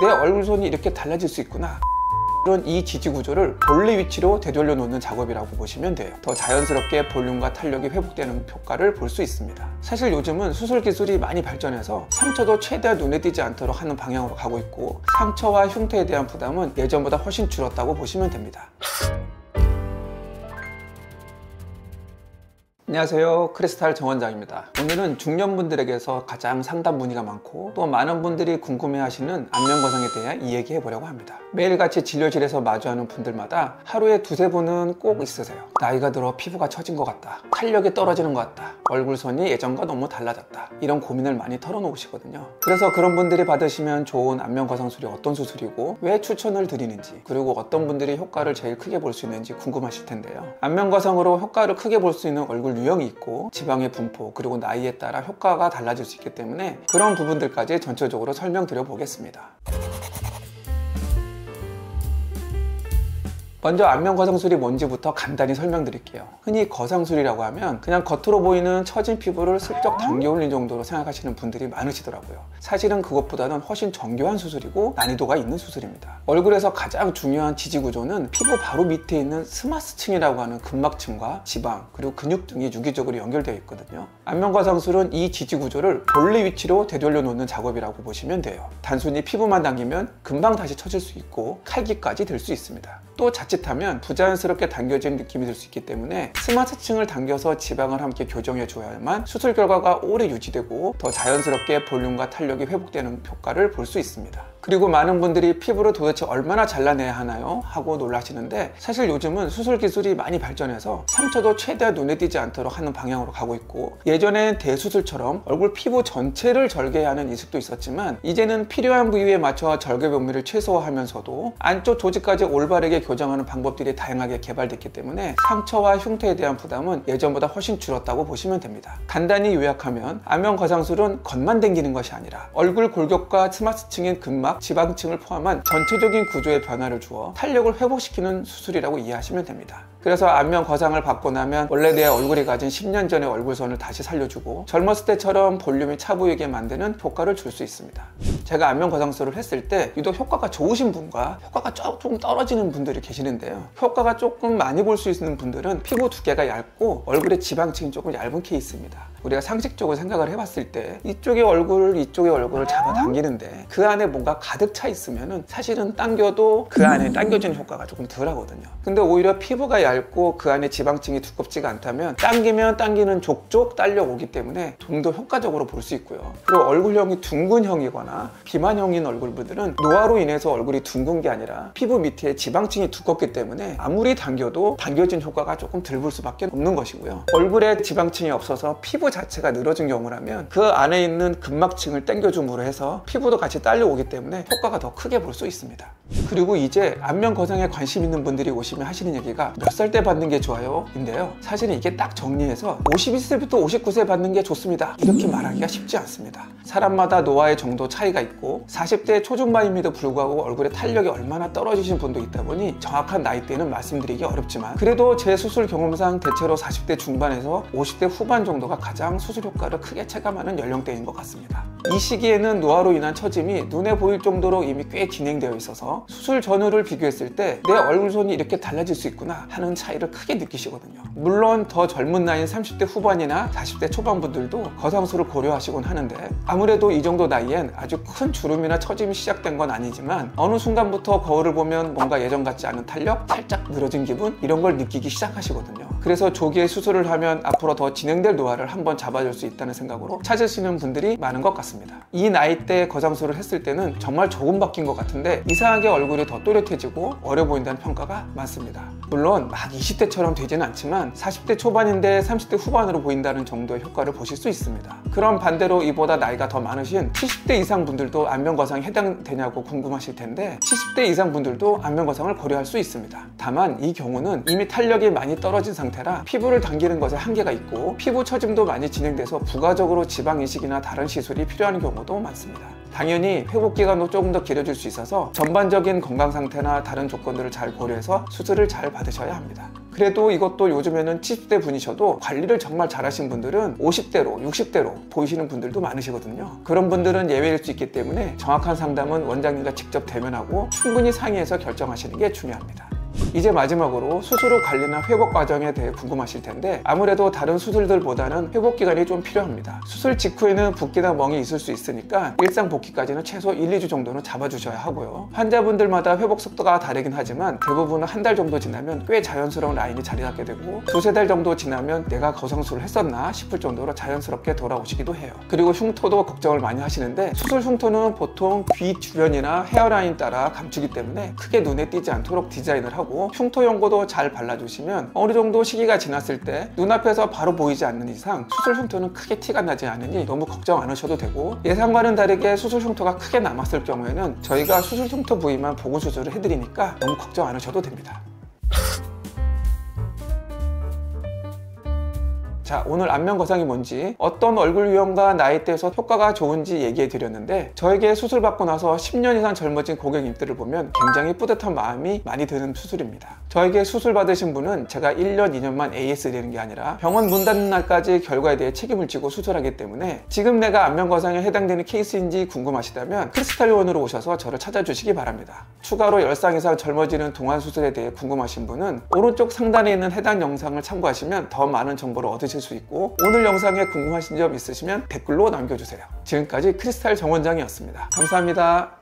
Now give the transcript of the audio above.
내 얼굴선이 이렇게 달라질 수 있구나. 이런 이 지지 구조를 본래 위치로 되돌려 놓는 작업이라고 보시면 돼요. 더 자연스럽게 볼륨과 탄력이 회복되는 효과를 볼 수 있습니다. 사실 요즘은 수술 기술이 많이 발전해서 상처도 최대한 눈에 띄지 않도록 하는 방향으로 가고 있고, 상처와 흉터에 대한 부담은 예전보다 훨씬 줄었다고 보시면 됩니다. 안녕하세요, 크리스탈 정원장입니다. 오늘은 중년분들에게서 가장 상담 문의가 많고 또 많은 분들이 궁금해하시는 안면 거상에 대해 이야기해 보려고 합니다. 매일같이 진료실에서 마주하는 분들마다 하루에 두세 분은 꼭 있으세요. 나이가 들어 피부가 처진 것 같다, 탄력이 떨어지는 것 같다, 얼굴선이 예전과 너무 달라졌다, 이런 고민을 많이 털어놓으시거든요. 그래서 그런 분들이 받으시면 좋은 안면 거상술이 어떤 수술이고 왜 추천을 드리는지, 그리고 어떤 분들이 효과를 제일 크게 볼 수 있는지 궁금하실 텐데요. 안면 거상으로 효과를 크게 볼 수 있는 얼굴 유형이 있고 지방의 분포, 그리고 나이에 따라 효과가 달라질 수 있기 때문에 그런 부분들까지 전체적으로 설명드려 보겠습니다. 먼저 안면 거상술이 뭔지부터 간단히 설명드릴게요. 흔히 거상술이라고 하면 그냥 겉으로 보이는 처진 피부를 슬쩍 당겨 올린 정도로 생각하시는 분들이 많으시더라고요. 사실은 그것보다는 훨씬 정교한 수술이고 난이도가 있는 수술입니다. 얼굴에서 가장 중요한 지지 구조는 피부 바로 밑에 있는 스마스층이라고 하는 근막층과 지방, 그리고 근육 등이 유기적으로 연결되어 있거든요. 안면 거상술은 이 지지 구조를 본래 위치로 되돌려 놓는 작업이라고 보시면 돼요. 단순히 피부만 당기면 금방 다시 처질 수 있고 칼기까지 될 수 있습니다. 또 자칫하면 부자연스럽게 당겨진 느낌이 들 수 있기 때문에 스마트층을 당겨서 지방을 함께 교정해 줘야만 수술 결과가 오래 유지되고 더 자연스럽게 볼륨과 탄력이 회복되는 효과를 볼 수 있습니다. 그리고 많은 분들이 피부를 도대체 얼마나 잘라내야 하나요? 하고 놀라시는데, 사실 요즘은 수술 기술이 많이 발전해서 상처도 최대한 눈에 띄지 않도록 하는 방향으로 가고 있고, 예전엔 대수술처럼 얼굴 피부 전체를 절개하는 이식도 있었지만 이제는 필요한 부위에 맞춰 절개 범위를 최소화하면서도 안쪽 조직까지 올바르게 교정하는 방법들이 다양하게 개발됐기 때문에 상처와 흉터에 대한 부담은 예전보다 훨씬 줄었다고 보시면 됩니다. 간단히 요약하면 안면 거상술은 겉만 당기는 것이 아니라 얼굴 골격과 스마트층인 근막, 지방층을 포함한 전체적인 구조의 변화를 주어 탄력을 회복시키는 수술이라고 이해하시면 됩니다. 그래서 안면 거상을 받고 나면 원래 내 얼굴이 가진 10년 전의 얼굴선을 다시 살려주고 젊었을 때처럼 볼륨이 차 보이게 만드는 효과를 줄 수 있습니다. 제가 안면 거상술을 했을 때 유독 효과가 좋으신 분과 효과가 조금 떨어지는 분들이 계시는데요. 효과가 조금 많이 볼 수 있는 분들은 피부 두께가 얇고 얼굴의 지방층이 조금 얇은 케이스입니다. 우리가 상식적으로 생각을 해봤을 때 이쪽의 얼굴을 잡아당기는데 그 안에 뭔가 가득 차 있으면은 사실은 당겨도 그 안에 당겨지는 효과가 조금 덜 하거든요. 근데 오히려 피부가 얇고 그 안에 지방층이 두껍지가 않다면 당기면 당기는 족족 딸려오기 때문에 좀 더 효과적으로 볼 수 있고요. 그리고 얼굴형이 둥근형이거나 비만형인 얼굴들은 노화로 인해서 얼굴이 둥근 게 아니라 피부 밑에 지방층이 두껍기 때문에 아무리 당겨도 당겨진 효과가 조금 덜 볼 수밖에 없는 것이고요. 얼굴에 지방층이 없어서 피부 자체가 늘어진 경우라면 그 안에 있는 근막층을 당겨줌으로 해서 피부도 같이 딸려오기 때문에 효과가 더 크게 볼 수 있습니다. 그리고 이제 안면 거상에 관심 있는 분들이 오시면 하시는 얘기가 몇 살 때 받는 게 좋아요? 인데요. 사실은 이게 딱 정리해서 51세부터 59세 받는 게 좋습니다, 이렇게 말하기가 쉽지 않습니다. 사람마다 노화의 정도 차이가 있고 40대 초중반임에도 불구하고 얼굴에 탄력이 얼마나 떨어지신 분도 있다 보니 정확한 나이대는 말씀드리기 어렵지만, 그래도 제 수술 경험상 대체로 40대 중반에서 50대 후반 정도가 가장 수술 효과를 크게 체감하는 연령대인 것 같습니다. 이 시기에는 노화로 인한 처짐이 눈에 보일 정도로 이미 꽤 진행되어 있어서 수술 전후를 비교했을 때 내 얼굴선이 이렇게 달라질 수 있구나 하는 차이를 크게 느끼시거든요. 물론 더 젊은 나이인 30대 후반이나 40대 초반 분들도 거상술을 고려하시곤 하는데, 아무래도 이 정도 나이엔 아주 큰 주름이나 처짐이 시작된 건 아니지만 어느 순간부터 거울을 보면 뭔가 예전 같지 않은 탄력, 살짝 늘어진 기분, 이런 걸 느끼기 시작하시거든요. 그래서 조기에 수술을 하면 앞으로 더 진행될 노화를 한번 잡아줄 수 있다는 생각으로 찾으시는 분들이 많은 것 같습니다. 이 나이대 거상술을 했을 때는 정말 조금 바뀐 것 같은데 이상하게 얼굴이 더 또렷해지고 어려 보인다는 평가가 많습니다. 물론 막 20대처럼 되지는 않지만 40대 초반인데 30대 후반으로 보인다는 정도의 효과를 보실 수 있습니다. 그럼 반대로 이보다 나이가 더 많으신 70대 이상 분들도 안면 거상에 해당되냐고 궁금하실 텐데 70대 이상 분들도 안면 거상을 고려할 수 있습니다. 다만 이 경우는 이미 탄력이 많이 떨어진 상태라 피부를 당기는 것에 한계가 있고 피부 처짐도 많이 진행돼서 부가적으로 지방 이식이나 다른 시술이 필요한 경우도 많습니다. 당연히 회복 기간도 조금 더 길어질 수 있어서 전반적인 건강 상태나 다른 조건들을 잘 고려해서 수술을 잘 받으셔야 합니다. 그래도 이것도 요즘에는 70대 분이셔도 관리를 정말 잘하신 분들은 50대로 60대로 보이시는 분들도 많으시거든요. 그런 분들은 예외일 수 있기 때문에 정확한 상담은 원장님과 직접 대면하고 충분히 상의해서 결정하시는 게 중요합니다. 이제 마지막으로 수술 후 관리나 회복 과정에 대해 궁금하실 텐데, 아무래도 다른 수술들보다는 회복 기간이 좀 필요합니다. 수술 직후에는 붓기나 멍이 있을 수 있으니까 일상 복귀까지는 최소 1, 2주 정도는 잡아주셔야 하고요. 환자분들마다 회복 속도가 다르긴 하지만 대부분은 한 달 정도 지나면 꽤 자연스러운 라인이 자리 잡게 되고, 두세 달 정도 지나면 내가 거상술을 했었나 싶을 정도로 자연스럽게 돌아오시기도 해요. 그리고 흉터도 걱정을 많이 하시는데, 수술 흉터는 보통 귀 주변이나 헤어라인 따라 감추기 때문에 크게 눈에 띄지 않도록 디자인을 하고, 흉터 연고도 잘 발라주시면 어느 정도 시기가 지났을 때 눈앞에서 바로 보이지 않는 이상 수술 흉터는 크게 티가 나지 않으니 너무 걱정 안 하셔도 되고, 예상과는 다르게 수술 흉터가 크게 남았을 경우에는 저희가 수술 흉터 부위만 보건 수술을 해드리니까 너무 걱정 안 하셔도 됩니다. 자, 오늘 안면 거상이 뭔지, 어떤 얼굴 유형과 나이대에서 효과가 좋은지 얘기해 드렸는데, 저에게 수술 받고 나서 10년 이상 젊어진 고객님들을 보면 굉장히 뿌듯한 마음이 많이 드는 수술입니다. 저에게 수술 받으신 분은 제가 1년, 2년만 AS 되는 게 아니라 병원 문 닫는 날까지 결과에 대해 책임을 지고 수술하기 때문에, 지금 내가 안면 거상에 해당되는 케이스인지 궁금하시다면 크리스탈요원으로 오셔서 저를 찾아주시기 바랍니다. 추가로 10상 이상 젊어지는 동안 수술에 대해 궁금하신 분은 오른쪽 상단에 있는 해당 영상을 참고하시면 더 많은 정보를 얻으실 수 있고, 오늘 영상에 궁금하신 점 있으시면 댓글로 남겨주세요. 지금까지 크리스탈 정원장이었습니다. 감사합니다.